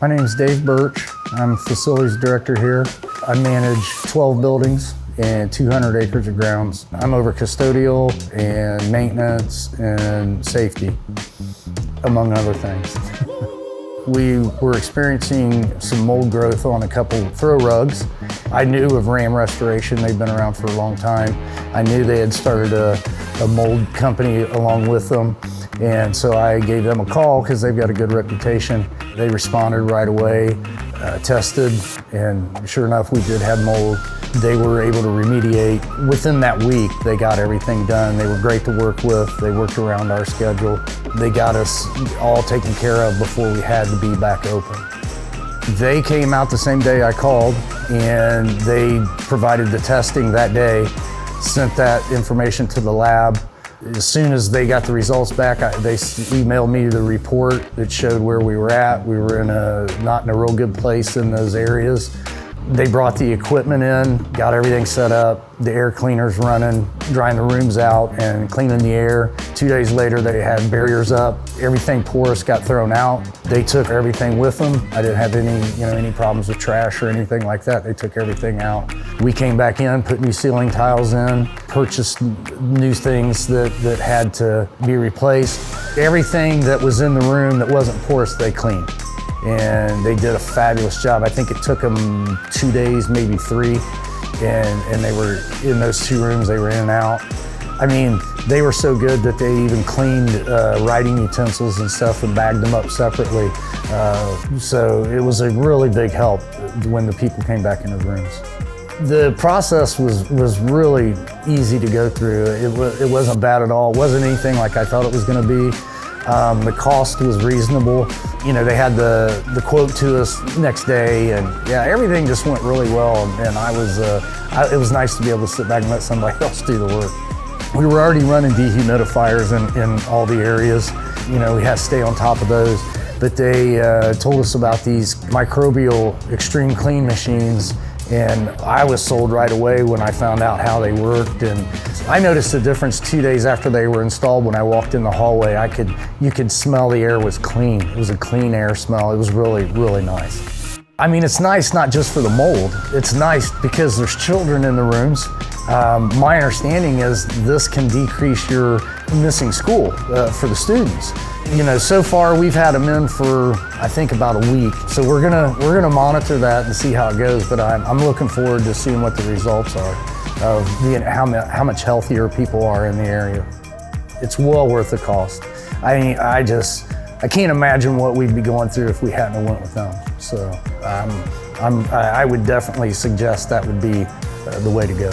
My name is Dave Burch. I'm Facilities Director here. I manage 12 buildings and 200 acres of grounds. I'm over custodial and maintenance and safety, among other things. We were experiencing some mold growth on a couple throw rugs. I knew of Ram Restoration. They've been around for a long time. I knew they had started a mold company along with them. And so I gave them a call because they've got a good reputation. They responded right away, tested, and sure enough, we did have mold. They were able to remediate. Within that week, they got everything done. They were great to work with. They worked around our schedule. They got us all taken care of before we had to be back open. They came out the same day I called, and they provided the testing that day, sent that information to the lab. As soon as they got the results back, they emailed me the report that showed where we were at. We were not in a real good place in those areas. They brought the equipment in, got everything set up, the air cleaners running, drying the rooms out and cleaning the air. 2 days later, they had barriers up. Everything porous got thrown out. They took everything with them. I didn't have any problems with trash or anything like that. They took everything out. We came back in, put new ceiling tiles in, purchased new things that had to be replaced. Everything that was in the room that wasn't porous, they cleaned. And they did a fabulous job. I think it took them 2 days, maybe 3. And they were in those 2 rooms, they were in and out. I mean, they were so good that they even cleaned writing utensils and stuff and bagged them up separately. So it was a really big help when the people came back into the rooms. The process was really easy to go through. It wasn't bad at all. It wasn't anything like I thought it was gonna be. The cost was reasonable. You know, they had the quote to us next day, and yeah, everything just went really well. And it was nice to be able to sit back and let somebody else do the work. We were already running dehumidifiers in all the areas. You know, we had to stay on top of those. But they told us about these microbial extreme clean machines, and I was sold right away when I found out how they worked. And I noticed the difference 2 days after they were installed. When I walked in the hallway, you could smell the air was clean. It was a clean air smell. It was really, really nice. I mean, it's nice not just for the mold. It's nice because there's children in the rooms. My understanding is this can decrease your missing school for the students. You know, so far we've had them in for, I think, about a week. So we're gonna monitor that and see how it goes. But I'm looking forward to seeing what the results are of how much healthier people are in the area. It's well worth the cost. I can't imagine what we'd be going through if we hadn't went with them. So I would definitely suggest that would be the way to go.